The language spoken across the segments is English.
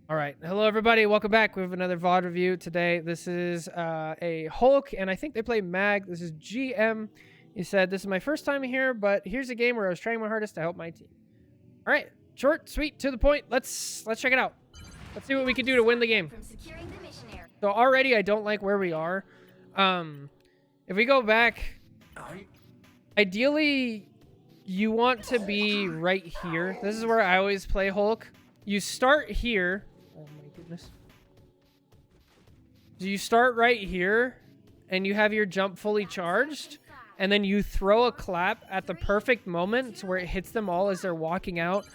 All right. Hello, everybody. Welcome back. We have another VOD review today. This is a Hulk, and I think they play Mag. This is GM. He said, this is my first time here, but here's a game where I was trying my hardest to help my team. All right. Short, sweet, to the point. Let's check it out. Let's see what we can do to win the game. So already I don't like where we are. If we go back, ideally you want to be right here. This is where I always play Hulk. You start here. Oh my goodness. So you start right here and you have your jump fully charged, and then you throw a clap at the perfect moment where it hits them all as they're walking out.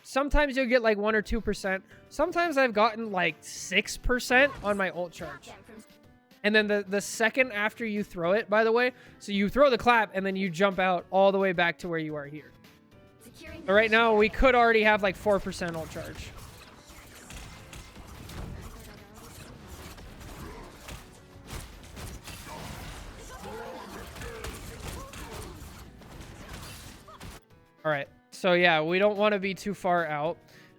Sometimes you'll get like 1 or 2%. Sometimes I've gotten like 6% on my ult charge. And then the second after you throw it, by the way, so you throw the clap and then you jump out all the way back to where you are here. But right now we could already have like 4% ult charge. All right. So yeah, we don't want to be too far out.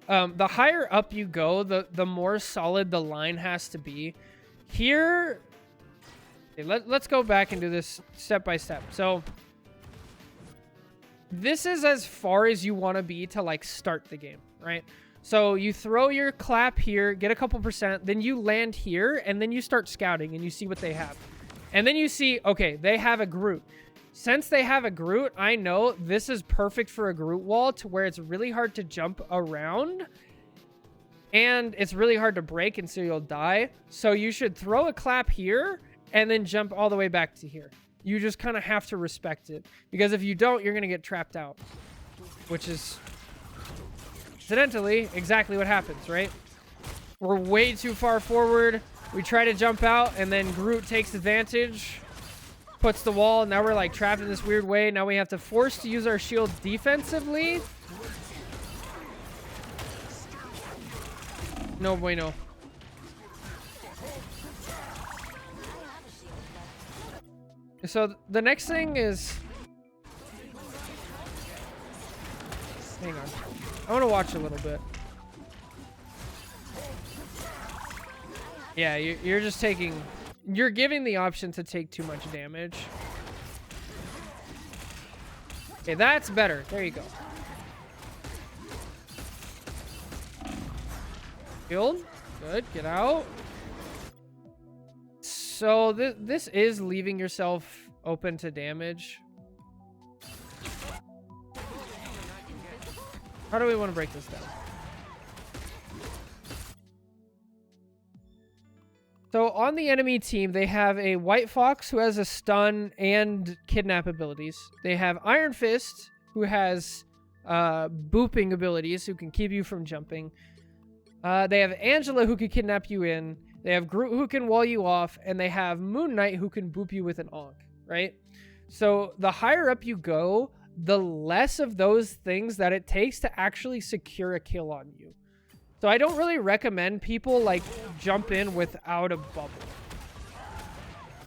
The higher up you go, the more solid the line has to be. Here, okay, let's go back and do this step by step. So this is as far as you want to be to like start the game, right? So you throw your clap here, get a couple percent, then you land here, and then you start scouting and you see what they have. And then you see, okay, they have a Groot. Since they have a Groot, I know this is perfect for a Groot wall to where it's really hard to jump around and it's really hard to break, and so you'll die. So you should throw a clap here and then jump all the way back to here. You just kind of have to respect it, because if you don't, you're going to get trapped out, which is incidentally exactly what happens, right? We're way too far forward. We try to jump out and then Groot takes advantage, puts the wall. Now we're like trapped in this weird way. Now we have to force to use our shield defensively. No bueno. So the next thing is, hang on, I want to watch a little bit. Yeah, you're just taking, you're giving the option to take too much damage. Okay, that's better. There you go. Killed. Good. Get out. So this is leaving yourself open to damage. How do we want to break this down? So on the enemy team, they have a White Fox who has a stun and kidnap abilities. They have Iron Fist who has booping abilities, who can keep you from jumping. They have Angela who can kidnap you in. They have Groot who can wall you off, and they have Moon Knight who can boop you with an Ankh, right? So the higher up you go, the less of those things that it takes to actually secure a kill on you. So I don't really recommend people like jump in without a bubble.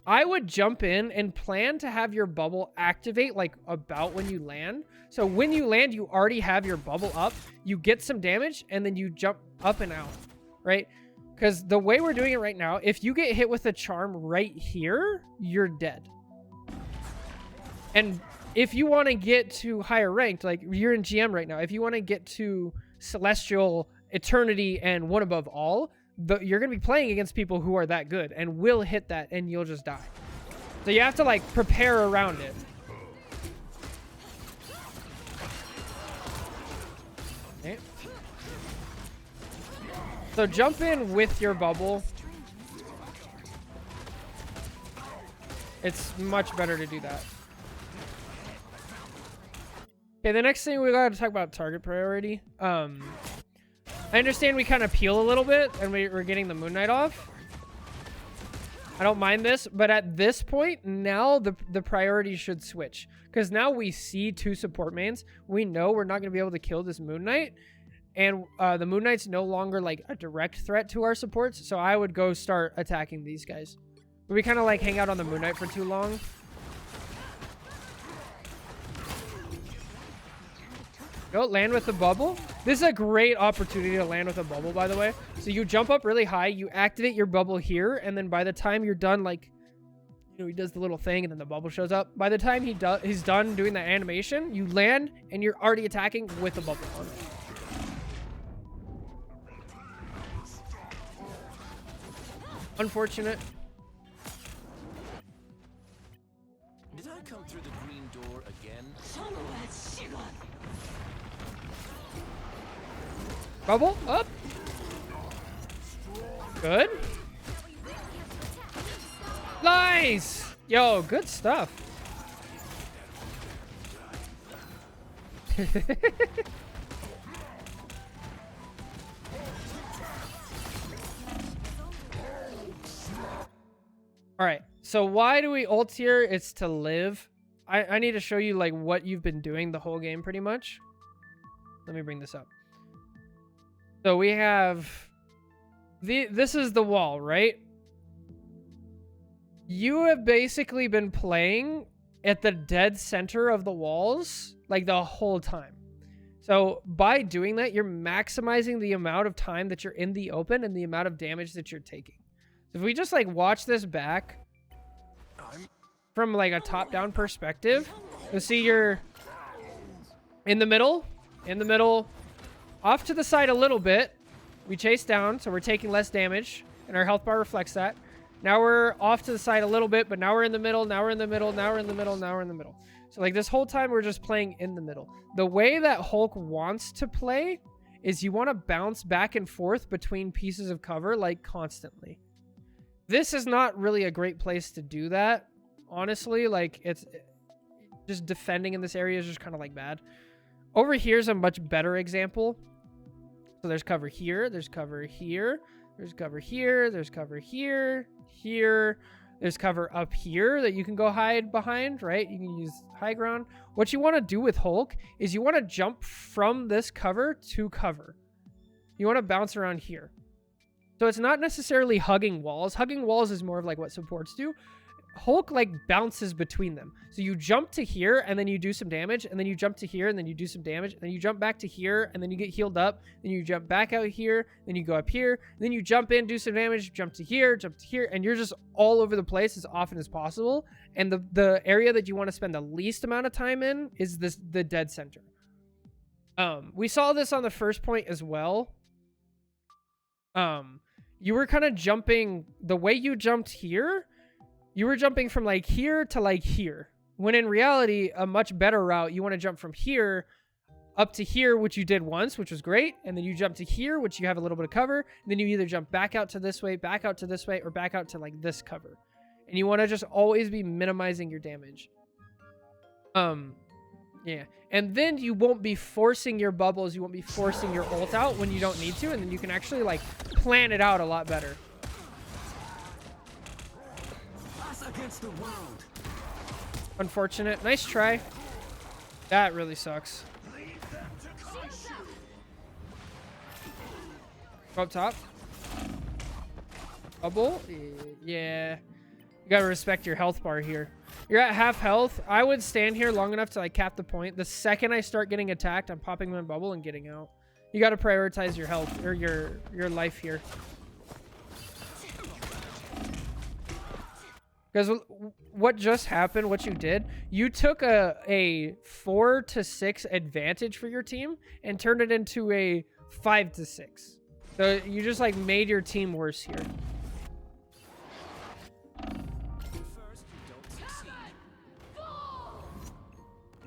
I would jump in and plan to have your bubble activate like about when you land. So when you land, you already have your bubble up, you get some damage, and then you jump up and out, right? Because the way we're doing it right now, if you get hit with a charm right here, you're dead. And if you want to get to higher ranked, like you're in GM right now, if you want to get to Celestial, Eternity, and One Above All, you're going to be playing against people who are that good and will hit that, and you'll just die. So you have to like prepare around it. Okay. So jump in with your bubble. It's much better to do that. Okay, the next thing we gotta talk about target priority. I understand we kind of peel a little bit and we're getting the Moon Knight off. I don't mind this, but at this point, now the priority should switch. Because now we see 2 support mains. We know we're not going to be able to kill this Moon Knight. And the Moon Knight's no longer like a direct threat to our supports. So I would go start attacking these guys. We kind of like hang out on the Moon Knight for too long. Go land with the bubble. This is a great opportunity to land with a bubble, by the way. So you jump up really high, you activate your bubble here, and then by the time you're done, like, you know, he does the little thing, and then the bubble shows up. By the time he's done doing the animation, you land, and you're already attacking with the bubble on. Unfortunate. Did I come through the green door again? Bubble up. Good. Nice. Yo, good stuff. All right, so why do we ult here? It's to live. I need to show you like what you've been doing the whole game pretty much. Let me bring this up. So we have this is the wall, right? You have basically been playing at the dead center of the walls like the whole time. So by doing that, you're maximizing the amount of time that you're in the open and the amount of damage that you're taking. If we just like watch this back from like a top-down perspective, you'll see you're in the middle, off to the side a little bit. We chase down, so we're taking less damage, and our health bar reflects that. Now we're off to the side a little bit, but now we're in the middle, now we're in the middle, now we're in the middle, now we're in the middle. So like this whole time we're just playing in the middle. The way that Hulk wants to play is you want to bounce back and forth between pieces of cover like constantly. This is not really a great place to do that, honestly. Like, it's just defending in this area is just kind of like bad. Over here is a much better example. So there's cover here, there's cover here, there's cover here, there's cover here, here, there's cover up here that you can go hide behind, right? You can use high ground. What you want to do with Hulk is you want to jump from this cover to cover. You want to bounce around here. So it's not necessarily hugging walls. Hugging walls is more of like what supports do. Hulk like bounces between them. So you jump to here and then you do some damage, and then you jump to here and then you do some damage, and then you jump back to here and then you get healed up, then you jump back out here, then you go up here, then you jump in, do some damage, jump to here, and you're just all over the place as often as possible. And the area that you want to spend the least amount of time in is the dead center. We saw this on the first point as well. You were kind of jumping, the way you jumped here, you were jumping from like here to like here. When in reality, a much better route, you want to jump from here up to here, which you did once, which was great. And then you jump to here, which you have a little bit of cover. And then you either jump back out to this way, back out to this way, or back out to like this cover. And you want to just always be minimizing your damage. Yeah. And then you won't be forcing your bubbles. You won't be forcing your ult out when you don't need to. And then you can actually like plan it out a lot better. Unfortunate. Nice try. That really sucks. Go up top. Bubble. Yeah. You gotta respect your health bar here. You're at half health. I would stand here long enough to like cap the point. The second I start getting attacked, I'm popping my bubble and getting out. You got to prioritize your health or your life here. Because what just happened, what you did, you took a 4 to 6 advantage for your team and turned it into a 5 to 6. So you just like made your team worse here.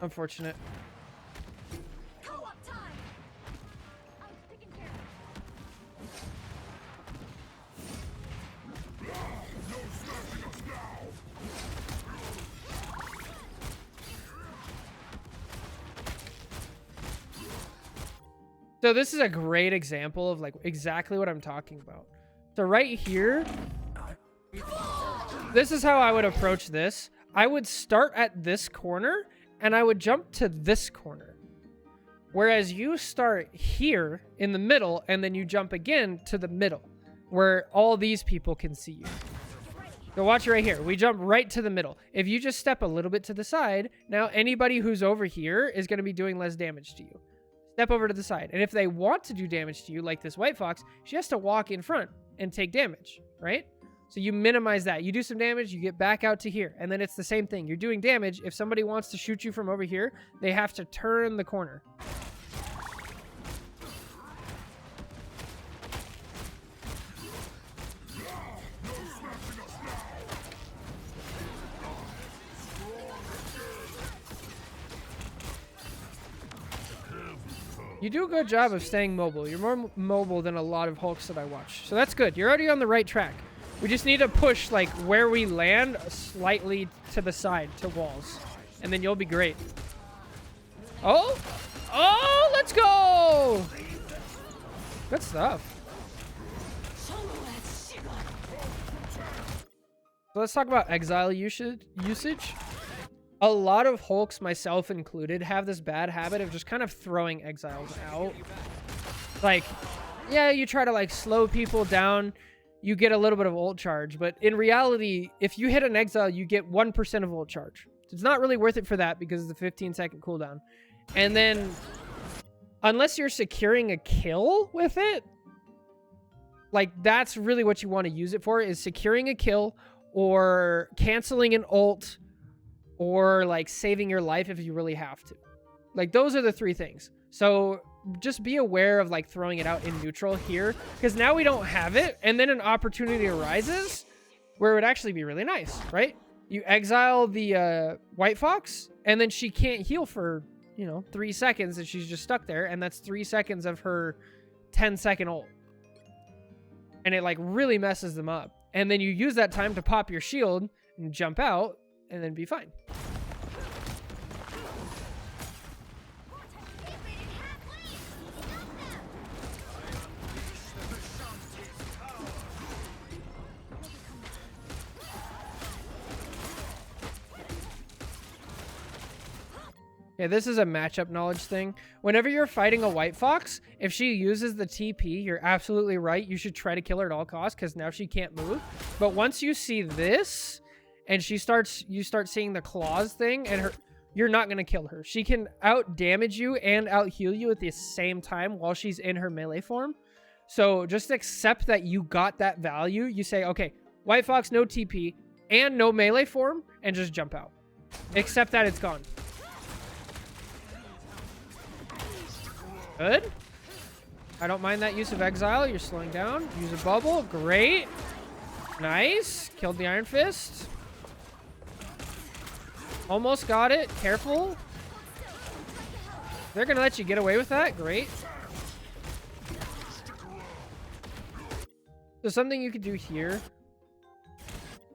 Unfortunate. So this is a great example of like exactly what I'm talking about. So right here, this is how I would approach this. I would start at this corner and I would jump to this corner. Whereas you start here in the middle and then you jump again to the middle where all these people can see you. So watch right here. We jump right to the middle. If you just step a little bit to the side, now anybody who's over here is going to be doing less damage to you. step over to the side. And if they want to do damage to you, like this White Fox, she has to walk in front and take damage, right? So you minimize that. You do some damage, you get back out to here. And then it's the same thing. You're doing damage. If somebody wants to shoot you from over here, they have to turn the corner. You do a good job of staying mobile. You're more mobile than a lot of Hulks that I watch. So that's good. You're already on the right track. We just need to push, like, where we land slightly to the side, to walls. And then you'll be great. Oh! Oh, let's go! Good stuff. So let's talk about exile usage. A lot of Hulks, myself included, have this bad habit of just kind of throwing exiles out. Like, yeah, you try to, like, slow people down. You get a little bit of ult charge. But in reality, if you hit an exile, you get 1% of ult charge. So it's not really worth it for that because it's a 15-second cooldown. And then, unless you're securing a kill with it, like, that's really what you want to use it for, is securing a kill or canceling an ult, or like saving your life if you really have to. Like, those are the three things. So just be aware of like throwing it out in neutral here, because now we don't have it, and then an opportunity arises where it would actually be really nice, right? You exile the White Fox, and then she can't heal for, you know, 3 seconds, and she's just stuck there, and that's 3 seconds of her 10-second ult. And it like really messes them up. And then you use that time to pop your shield and jump out, and then be fine. Okay, this is a matchup knowledge thing. Whenever you're fighting a White Fox, if she uses the TP, you're absolutely right. You should try to kill her at all costs, because now she can't move. But once you see this, and you start seeing the claws thing, and you're not going to kill her. She can out damage you and out heal you at the same time while she's in her melee form. So just accept that you got that value. You say, okay, White Fox, no TP and no melee form, and just jump out. Accept that it's gone. Good. I don't mind that use of exile. You're slowing down. Use a bubble. Great. Nice. Killed the Iron Fist. Almost got it. Careful. They're going to let you get away with that. Great. So something you could do here.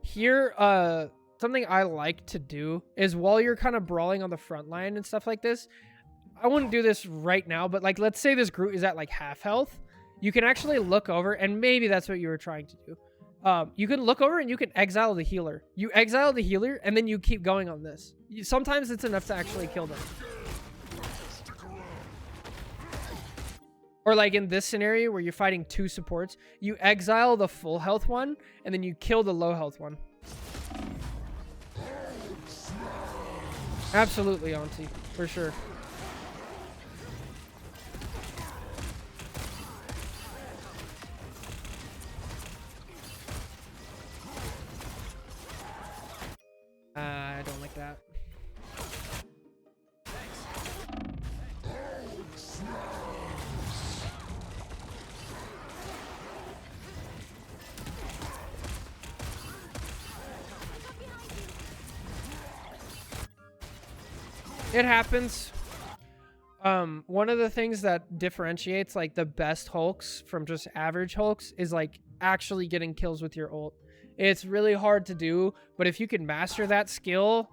Something I like to do is while you're kind of brawling on the front line and stuff like this, I wouldn't do this right now, but like, let's say this Groot is at like half health. You can actually look over, and maybe that's what you were trying to do. You can look over and you can exile the healer. You exile the healer, and then you keep going on this. Sometimes it's enough to actually kill them. Or like in this scenario where you're fighting 2 supports, you exile the full health one, and then you kill the low health one. Absolutely, Auntie. For sure. I don't like that. It happens. One of the things that differentiates like the best Hulks from just average Hulks is like actually getting kills with your ult. It's really hard to do, but if you can master that skill,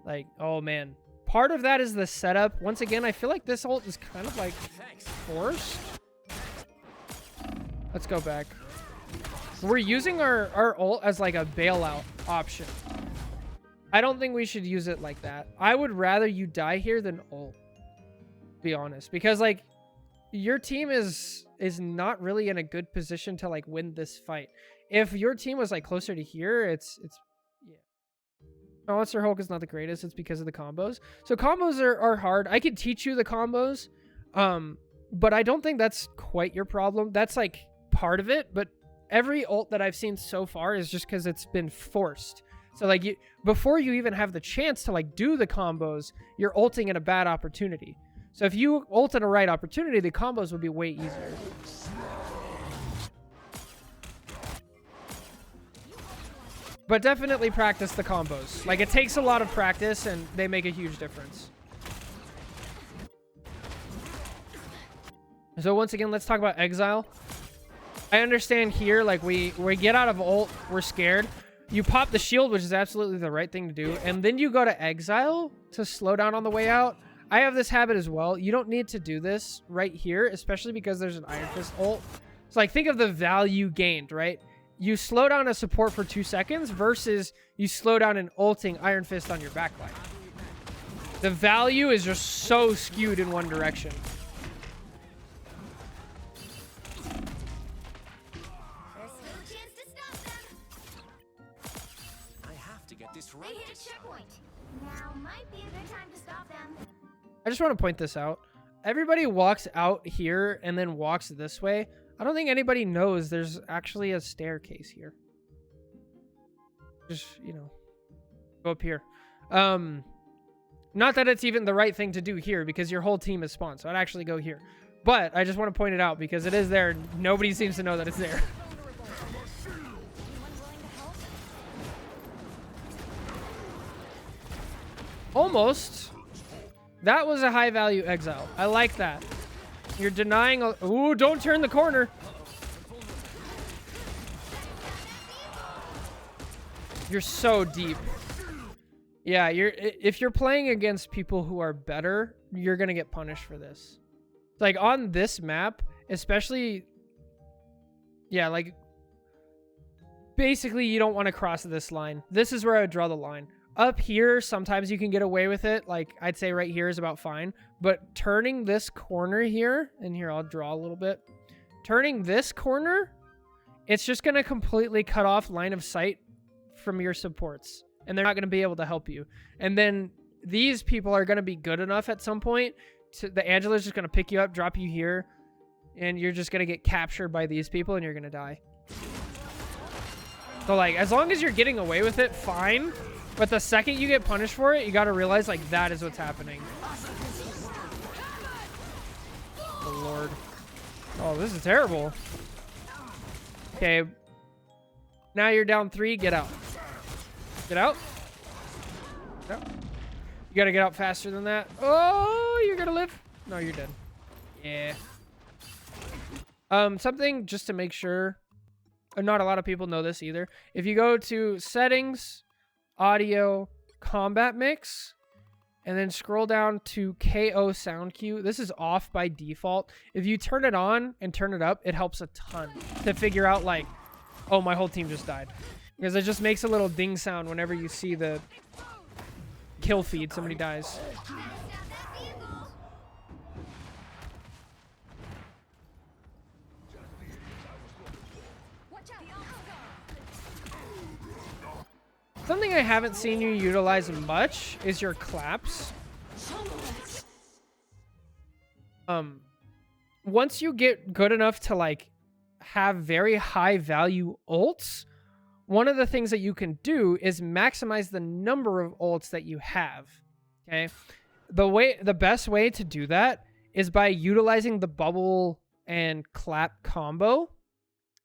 like, oh man. Part of that is the setup. Once again, I feel like this ult is kind of like forced. Let's go back. We're using our ult as like a bailout option. I don't think we should use it like that. I would rather you die here than ult, to be honest, because like your team is not really in a good position to like win this fight. If your team was like closer to here, it's yeah. Monster Hulk is not the greatest. It's because of the combos. So combos are hard. I could teach you the combos. But I don't think that's quite your problem. That's like part of it, but every ult that I've seen so far is just because it's been forced. So like before you even have the chance to like do the combos, you're ulting in a bad opportunity. So if you ult in a right opportunity, the combos would be way easier. But definitely practice the combos. Like, it takes a lot of practice, and they make a huge difference. So once again, let's talk about Exile. I understand here, like, we get out of ult, we're scared. You pop the shield, which is absolutely the right thing to do, and then you go to Exile to slow down on the way out. I have this habit as well. You don't need to do this right here, especially because there's an Iron Fist ult. So, like, think of the value gained, right? You slow down a support for 2 seconds versus you slow down an ulting Iron Fist on your backline. The value is just so skewed in one direction. There's still a chance to stop them. I have to get this right. They hit a checkpoint. Now might be a good time to stop them. I just want to point this out. Everybody walks out here and then walks this way. I don't think anybody knows there's actually a staircase here. Just, you know, go up here. Not that it's even the right thing to do here because your whole team is spawned. So I'd actually go here. But I just want to point it out because it is there. Nobody seems to know that it's there. Almost. That was a high value exile. I like that. You're denying a... Ooh, don't turn the corner. You're so deep. Yeah, if you're playing against people who are better, you're going to get punished for this. Like on this map, especially... Yeah, like... Basically, you don't want to cross this line. This is where I would draw the line. Up here, sometimes you can get away with it. Like, I'd say right here is about fine. But turning this corner here, and here, I'll draw a little bit. Turning this corner, it's just going to completely cut off line of sight from your supports. And they're not going to be able to help you. And then these people are going to be good enough at some point. The Angela's just going to pick you up, drop you here. And you're just going to get captured by these people, and you're going to die. So, like, as long as you're getting away with it, fine. But the second you get punished for it, you got to realize, like, that is what's happening. Oh, Lord. Oh, this is terrible. Okay. Now you're down 3. Get out. Get out. Get out. You got to get out faster than that. Oh, you're going to live? No, you're dead. Yeah. Something just to make sure. Not a lot of people know this either. If you go to settings... audio, combat mix, and then scroll down to KO sound cue. This is off by default. If you turn it on and turn it up, it helps a ton to figure out, like, oh, my whole team just died. Because it just makes a little ding sound whenever you see the kill feed, somebody dies. Something I haven't seen you utilize much is your claps. Once you get good enough to like have very high value ults, one of the things that you can do is maximize the number of ults that you have. Okay? The best way to do that is by utilizing the bubble and clap combo.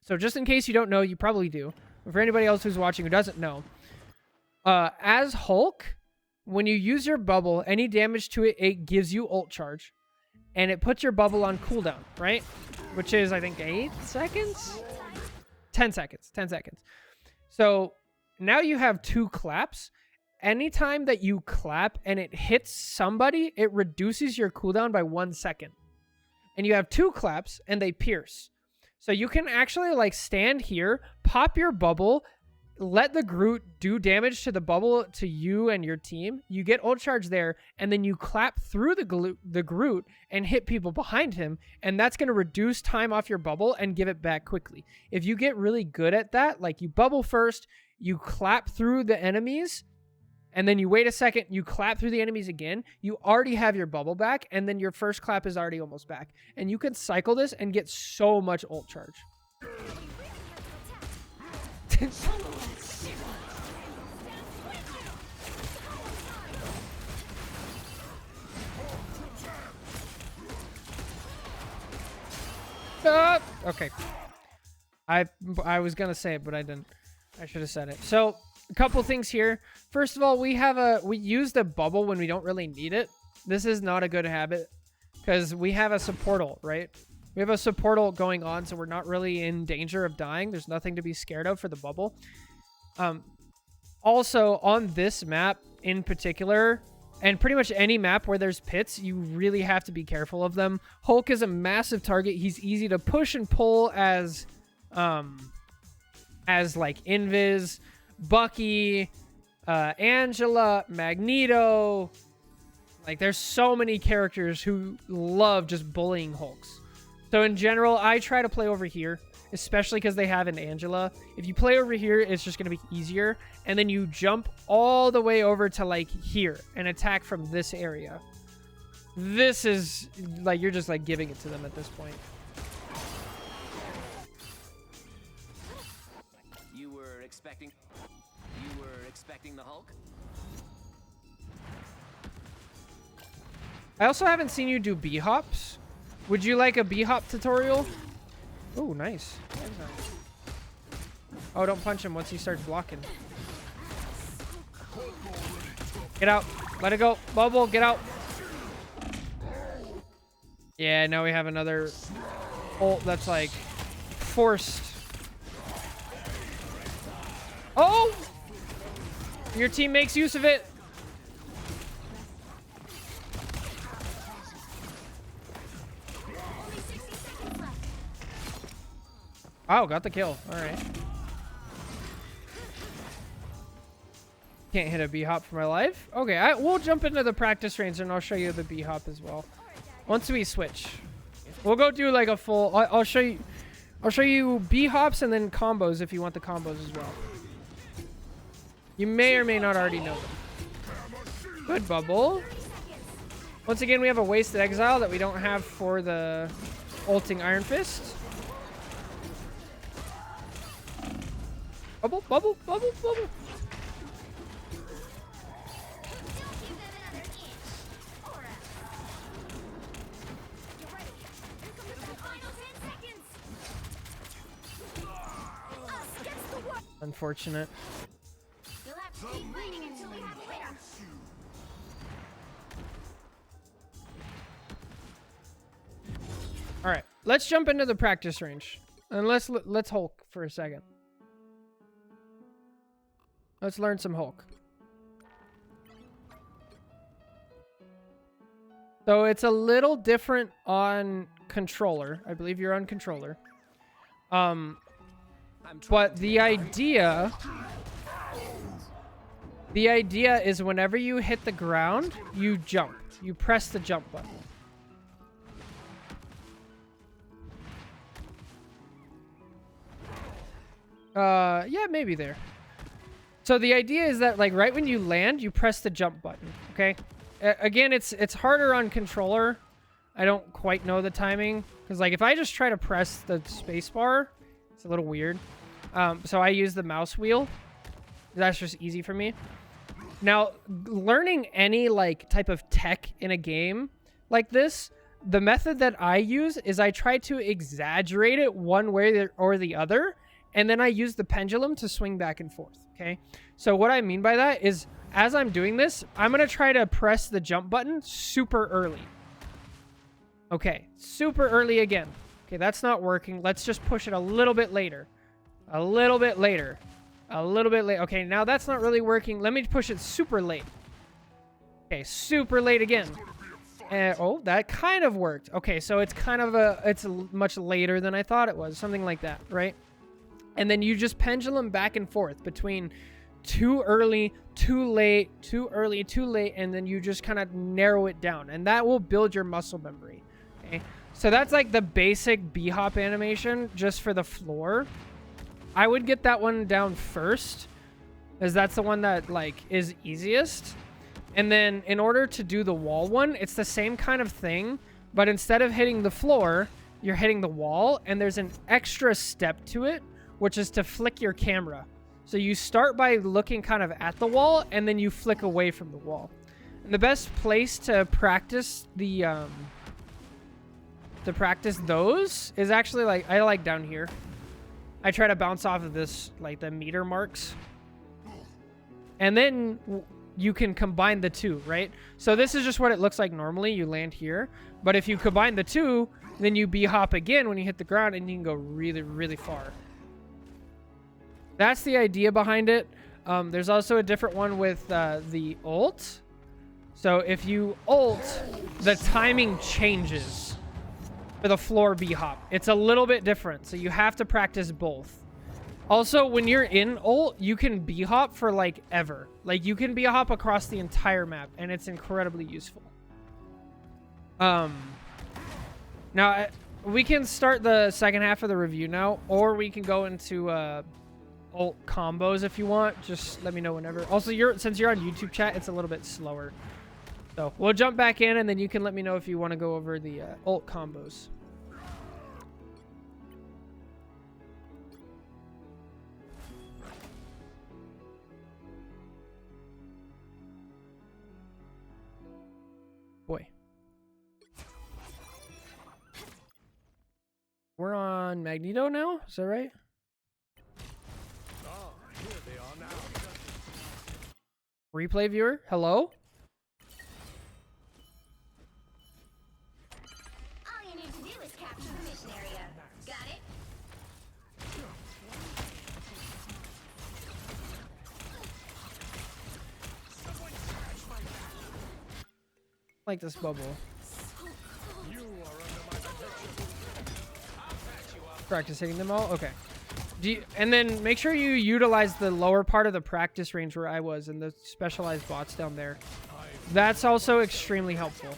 So just in case you don't know, you probably do. But for anybody else who's watching who doesn't know, as Hulk, when you use your bubble, any damage to it, it gives you ult charge. And it puts your bubble on cooldown, right? Which is, I think, 8 seconds? 10 seconds. 10 seconds. So now you have 2 claps. Anytime that you clap and it hits somebody, it reduces your cooldown by 1 second. And you have 2 claps and they pierce. So you can actually like stand here, pop your bubble, let the Groot do damage to the bubble to you and your team. You get ult charge there, and then you clap through the Groot and hit people behind him, and that's going to reduce time off your bubble and give it back quickly. If you get really good at that, like you bubble first, you clap through the enemies, and then you wait a second, you clap through the enemies again, you already have your bubble back, and then your first clap is already almost back. And you can cycle this and get so much ult charge. Okay. I was gonna say it, but I didn't. I should have said it. So a couple things here. First of all, we use the bubble when we don't really need it. This is not a good habit because we have a support ult, right? We have a support ult going on, so we're not really in danger of dying. There's nothing to be scared of for the bubble. Also, on this map in particular, and pretty much any map where there's pits, you really have to be careful of them. Hulk is a massive target. He's easy to push and pull as like Invis, Bucky, Angela, Magneto. Like, there's so many characters who love just bullying Hulks. So in general, I try to play over here, especially because they have an Angela. If you play over here, it's just going to be easier. And then you jump all the way over to, like, here and attack from this area. This is, like, you're just, like, giving it to them at this point. You were expecting the Hulk? I also haven't seen you do B-hops. Would you like a B-hop tutorial? Oh, nice. Oh, don't punch him once he starts blocking. Get out. Let it go. Bubble, get out. Yeah, now we have another ult that's like forced. Oh! Your team makes use of it. Oh, got the kill. All right. Can't hit a B-hop for my life. Okay, we'll jump into the practice range and I'll show you the B-hop as well. Once we switch, we'll go do like a full. I'll show you B-hops and then combos if you want the combos as well. You may or may not already know them. Good bubble. Once again, we have a wasted exile that we don't have for the ulting Iron Fist. Bubble, bubble, bubble, bubble. Unfortunate. You'll have to keep fighting until we have a winner. All right, let's jump into the practice range, and let's Hulk for a second. Let's learn some Hulk. So it's a little different on controller. I believe you're on controller. But the idea is whenever you hit the ground, you jump. You press the jump button. Yeah, maybe there. So the idea is that, like, right when you land, you press the jump button, okay? Again, it's harder on controller. I don't quite know the timing. Because, like, if I just try to press the space bar, it's a little weird. So I use the mouse wheel. That's just easy for me. Now, learning any, like, type of tech in a game like this, the method that I use is I try to exaggerate it one way or the other. And then I use the pendulum to swing back and forth, okay? So what I mean by that is, as I'm doing this, I'm going to try to press the jump button super early. Okay, super early again. Okay, that's not working. Let's just push it a little bit later. A little bit later. A little bit late. Okay, now that's not really working. Let me push it super late. Okay, super late again. Oh, that kind of worked. Okay, so it's kind of it's much later than I thought it was. Something like that, right? And then you just pendulum back and forth between too early, too late, too early, too late, and then you just kind of narrow it down. And that will build your muscle memory. Okay? So that's like the basic B-hop animation just for the floor. I would get that one down first. as that's the one that like is easiest. And then in order to do the wall one, it's the same kind of thing, but instead of hitting the floor, you're hitting the wall, and there's an extra step to it, which is to flick your camera. So you start by looking kind of at the wall, and then you flick away from the wall. And the best place to practice the those is actually like, I like down here. I try to bounce off of this, like the meter marks. And then you can combine the two, right? So this is just what it looks like normally. You land here. But if you combine the two, then you B-hop again when you hit the ground, and you can go really, really far. That's the idea behind it. There's also a different one with the ult. So if you ult, the timing changes for the floor B-hop. It's a little bit different, so you have to practice both. Also, when you're in ult, you can B-hop for like ever. Like you can B-hop across the entire map, and it's incredibly useful. Now we can start the second half of the review now, or we can go into ult combos if you want. Just let me know whenever. Also, since you're on YouTube chat, it's a little bit slower. So we'll jump back in, and then you can let me know if you want to go over the ult combos. Boy. We're on Magneto now? Is that right? Ah, here they are now. Replay viewer, hello? All you need to do is capture the mission area. Got it? Like this bubble. You are under my protection. Practice hitting them all? Okay. And then make sure you utilize the lower part of the practice range where I was, and the specialized bots down there. That's also extremely helpful.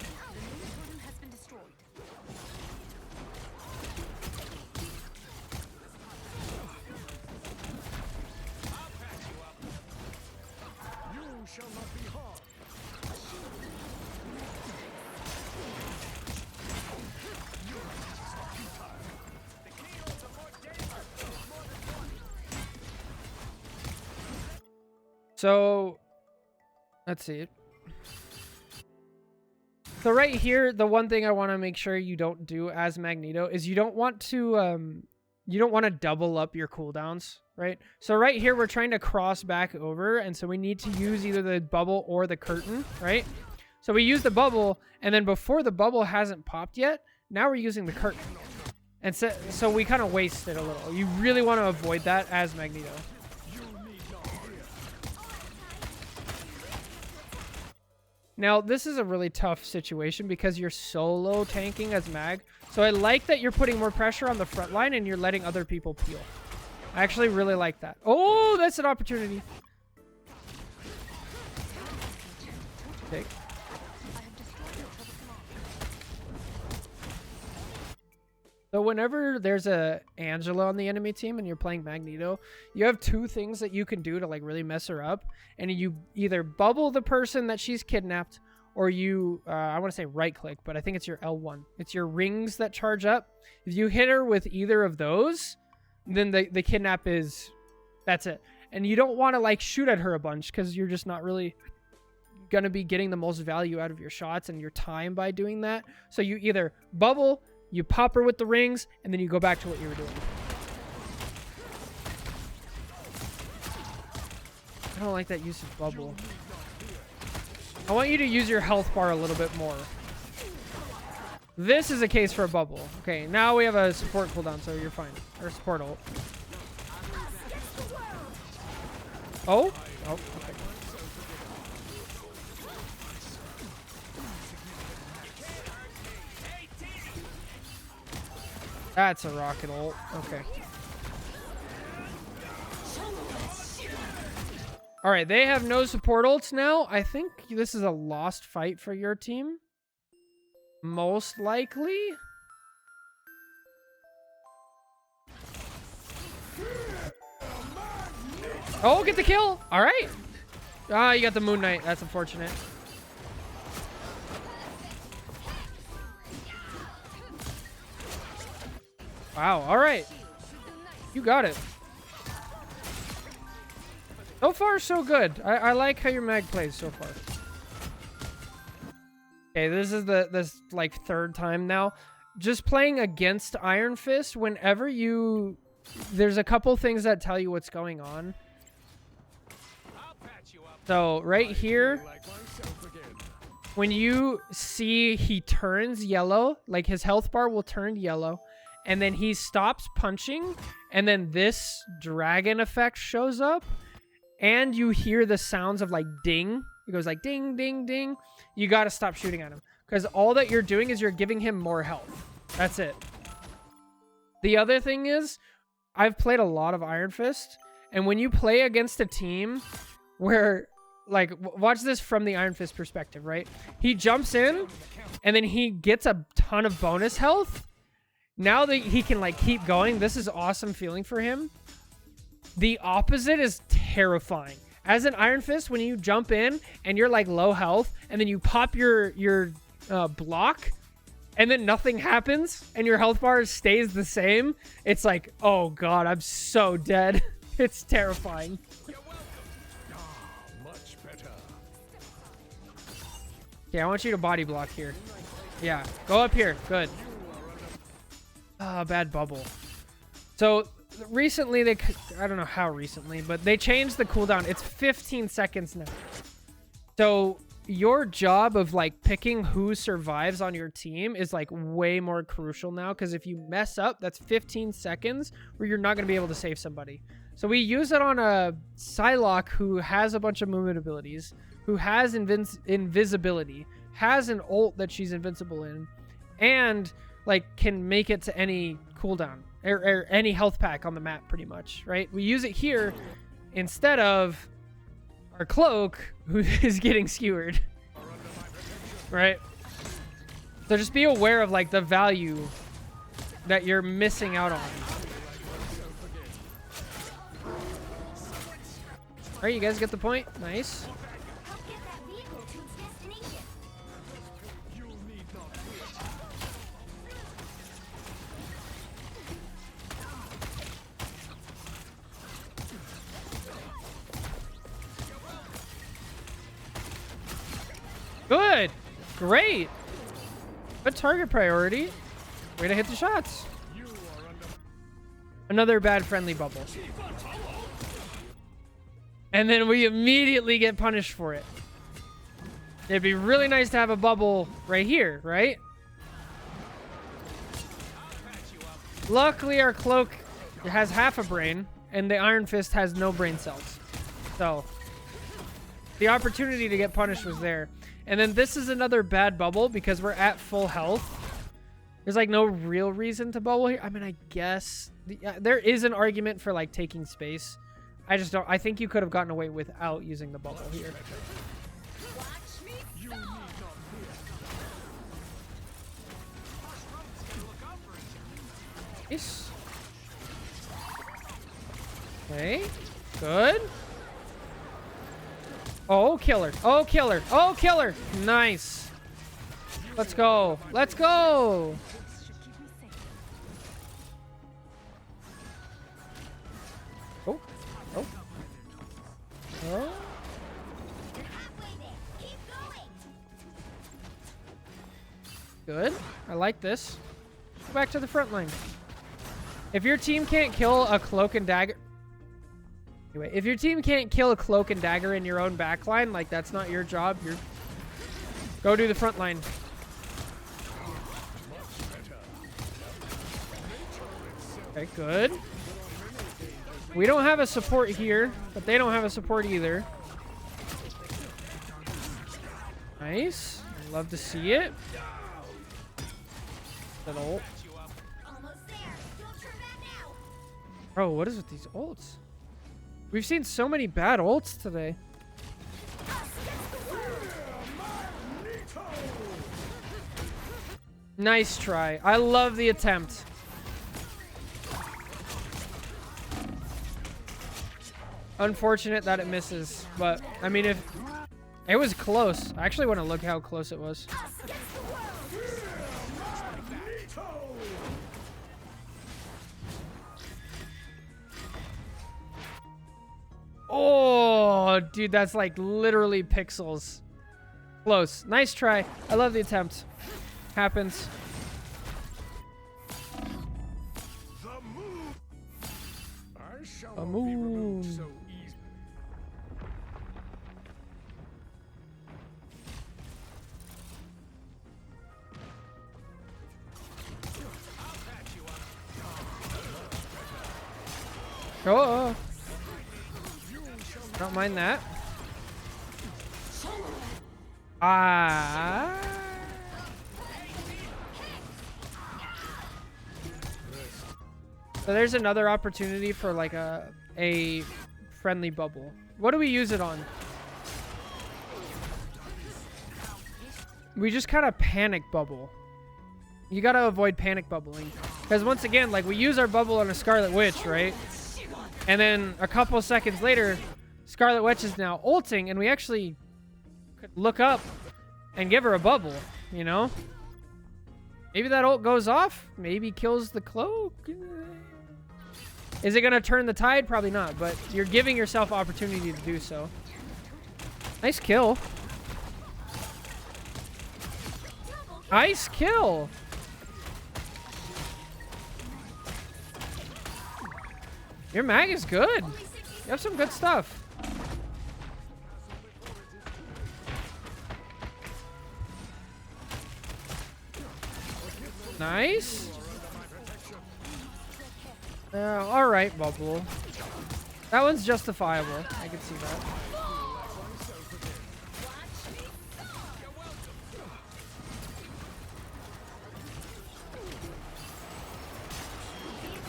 You shall not be harmed. So, let's see. So right here, the one thing I want to make sure you don't do as Magneto is you don't want to double up your cooldowns, right? So right here, we're trying to cross back over, and so we need to use either the bubble or the curtain, right? So we use the bubble, and then before the bubble hasn't popped yet, now we're using the curtain. And so we kind of waste it a little. You really want to avoid that as Magneto. Now, this is a really tough situation because you're solo tanking as Mag. So I like that you're putting more pressure on the front line and you're letting other people peel. I actually really like that. Oh, that's an opportunity. Take. So whenever there's a Angela on the enemy team and you're playing Magneto, you have two things that you can do to like really mess her up. And you either bubble the person that she's kidnapped, or you, I want to say right click, but I think it's your L1. It's your rings that charge up. If you hit her with either of those, then the kidnap is, that's it. And you don't want to like shoot at her a bunch because you're just not really going to be getting the most value out of your shots and your time by doing that. So you either bubble, you pop her with the rings, and then you go back to what you were doing. I don't like that use of bubble. I want you to use your health bar a little bit more. This is a case for a bubble. Okay, now we have a support cooldown, so you're fine. Or support ult. Oh? Oh, okay. That's a rocket ult. Okay. All right, they have no support ults now. I think this is a lost fight for your team. Most likely. Oh, get the kill. All right. Ah, you got the Moon Knight. That's unfortunate. Wow. All right. You got it. So far, so good. I like how your mag plays so far. Okay, this is this like third time now. Just playing against Iron Fist, whenever you... There's a couple things that tell you what's going on. So, right here, when you see he turns yellow, like his health bar will turn yellow, and then he stops punching, and then this dragon effect shows up, and you hear the sounds of like ding. It goes like ding, ding, ding. You gotta stop shooting at him. Because all that you're doing is you're giving him more health. That's it. The other thing is, I've played a lot of Iron Fist, and when you play against a team where, like, watch this from the Iron Fist perspective, right? He jumps in, and then he gets a ton of bonus health. Now that he can, like, keep going, this is awesome feeling for him. The opposite is terrifying. As an Iron Fist, when you jump in, and you're, like, low health, and then you pop your block, and then nothing happens, and your health bar stays the same, it's like, oh god, I'm so dead. It's terrifying. Much better. Okay, I want you to body block here. Yeah, go up here. Good. Ah, bad bubble. So, recently, I don't know how recently, but they changed the cooldown. It's 15 seconds now. So, your job of like picking who survives on your team is like way more crucial now, because if you mess up, that's 15 seconds where you're not going to be able to save somebody. So we use it on a Psylocke who has a bunch of movement abilities, who has invisibility, has an ult that she's invincible in, and like can make it to any cooldown or any health pack on the map pretty much, right? We use it here instead of our cloak, who is getting skewered, right? So just be aware of like the value that you're missing out on. All right, you guys get the point. Nice. Help get that vehicle to its destination. You need not fear. Good. Great. Good target priority. Way to hit the shots. You are under Another bad friendly bubble. And then we immediately get punished for it. It'd be really nice to have a bubble right here, right? Luckily, our cloak has half a brain, and the Iron Fist has no brain cells. So, the opportunity to get punished was there. And then this is another bad bubble because we're at full health. There's like no real reason to bubble here. I mean, I guess there is an argument for like taking space. I just don't. I think you could have gotten away without using the bubble here. you need not fear. Nice. Okay. Good. Oh, killer. Oh, killer. Oh, killer. Nice. Let's go. Let's go. Oh. Oh. Oh. You're halfway there. Keep going. Good. I like this. Go back to the front line. If your team can't kill a cloak and dagger... Anyway, if your team can't kill a cloak and dagger in your own backline, like, that's not your job. Go do the front line. Okay, good. We don't have a support here, but they don't have a support either. Nice. Love to see it. That ult. Almost there. Don't turn back now. Bro, what is with these ults? We've seen so many bad ults today. Nice try. I love the attempt. Unfortunate that it misses, but I mean, if it was close. I actually want to look how close it was. Oh, dude, that's like literally pixels. Close. Nice try. I love the attempt. Happens. The moon. I shall A not be removed moon. so easily. Oh. Don't mind that. Ah. So there's another opportunity for like a friendly bubble. What do we use it on? We just kind of panic bubble. You got to avoid panic bubbling. Because once again, like we use our bubble on a Scarlet Witch, right? And then a couple seconds later, Scarlet Witch is now ulting, and we actually could look up and give her a bubble, you know? Maybe that ult goes off. Maybe kills the cloak. Is it going to turn the tide? Probably not, but you're giving yourself opportunity to do so. Nice kill. Nice kill. Your mag is good. You have some good stuff. Nice. All right, bubble. That one's justifiable. I can see that.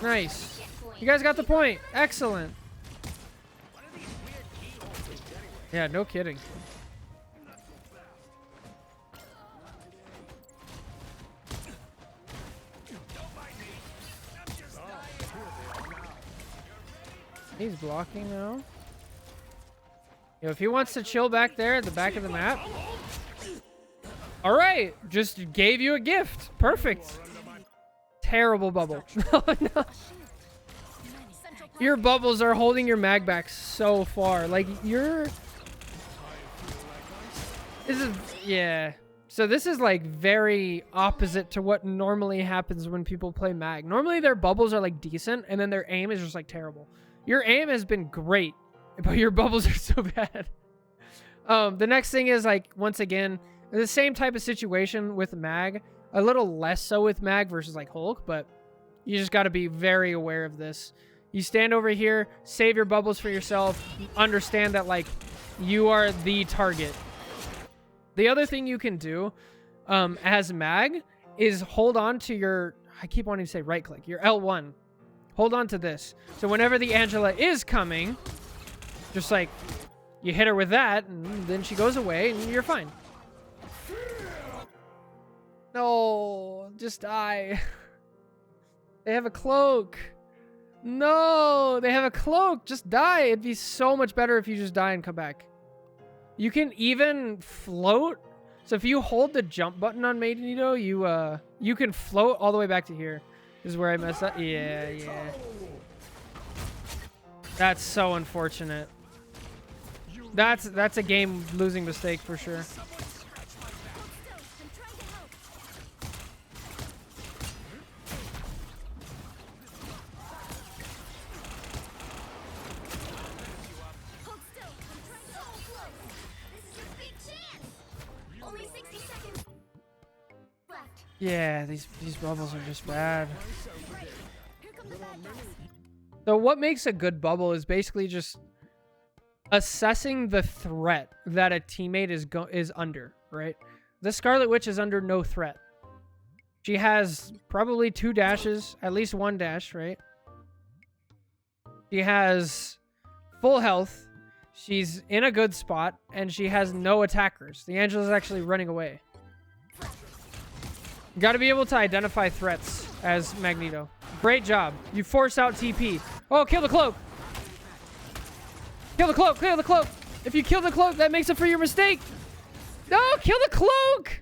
Nice. You guys got the point. Excellent. Yeah, no kidding. He's blocking now. Yo, if he wants to chill back there at the back of the map. All right, just gave you a gift. Perfect. Terrible bubble. Oh, no. Your bubbles are holding your mag back so far. Like, this is, yeah. So this is like very opposite to what normally happens when people play mag. Normally their bubbles are like decent and then their aim is just like terrible. Your aim has been great, but your bubbles are so bad. The next thing is like, once again, the same type of situation with mag. A little less so with mag versus like Hulk, but you just got to be very aware of this. You stand over here, save your bubbles for yourself, understand that like you are the target. The other thing you can do as mag is hold on to your, I keep wanting to say right click, your L1. Hold on to this. So whenever the Angela is coming, just like you hit her with that and then she goes away and you're fine. No, just die. They have a cloak. No, they have a cloak. Just die. It'd be so much better if you just die and come back. You can even float. So if you hold the jump button on Magneto, you can float all the way back to here. This is where I messed up. Yeah. That's so unfortunate. That's a game losing mistake for sure. Yeah, these bubbles are just bad. So what makes a good bubble is basically just assessing the threat that a teammate is under, right? The Scarlet Witch is under no threat. She has probably 2 dashes, at least 1 dash, right? She has full health. She's in a good spot, and she has no attackers. The Angela's actually running away. You got to be able to identify threats as Magneto. Great job. You force out TP. Oh, kill the cloak. Kill the cloak. Kill the cloak. If you kill the cloak, that makes up for your mistake. No, kill the cloak.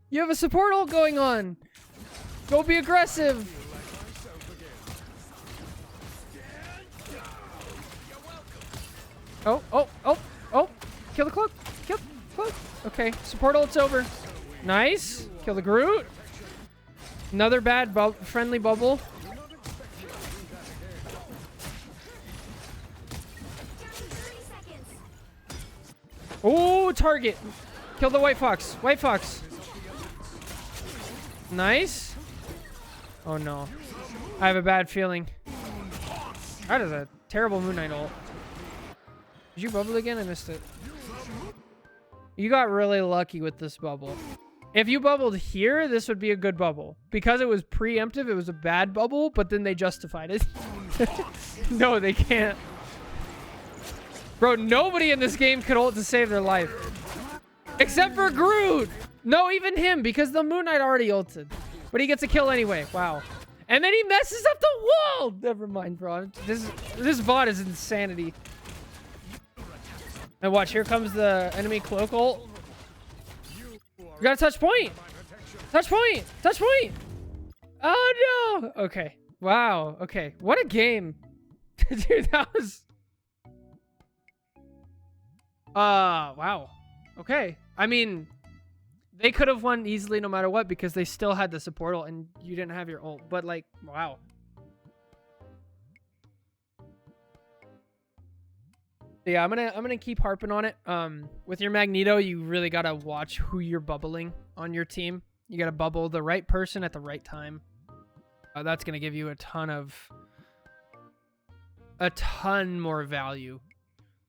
You have a support ult going on. Go be aggressive. Oh, oh, oh, oh. Kill the cloak. Kill the cloak. Okay, support ult's over. Nice. Kill the Groot. Another bad friendly bubble. Oh, target. Kill the White Fox. White Fox. Nice. Oh, no. I have a bad feeling. That is a terrible Moon Knight ult. Did you bubble again? I missed it. You got really lucky with this bubble. If you bubbled here, this would be a good bubble. Because it was preemptive, it was a bad bubble, but then they justified it. No, they can't. Bro, nobody in this game could ult to save their life. Except for Groot. No, even him, because the Moon Knight already ulted. But he gets a kill anyway. Wow. And then he messes up the wall. Never mind, bro. This bot is insanity. And watch, here comes the enemy cloak ult. We got a touch point. Touch point. Touch point. Oh, no. Okay. Wow. Okay. What a game. Dude, that was... wow. Okay. I mean, they could have won easily no matter what because they still had the support ult and you didn't have your ult. But, like, wow. Yeah, I'm gonna keep harping on it. With your Magneto, you really gotta watch who you're bubbling on your team. You gotta bubble the right person at the right time. That's gonna give you a ton more value,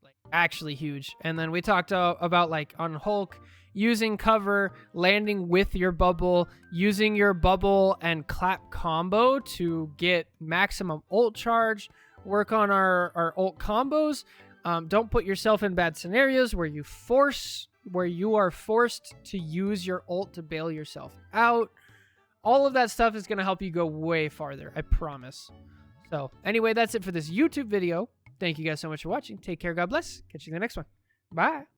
like actually huge. And then we talked about like on Hulk, using cover, landing with your bubble, using your bubble and clap combo to get maximum ult charge. Work on our ult combos. Don't put yourself in bad scenarios where you are forced to use your ult to bail yourself out. All of that stuff is going to help you go way farther, I promise. So anyway, that's it for this YouTube video. Thank you guys so much for watching. Take care. God bless. Catch you in the next one. Bye.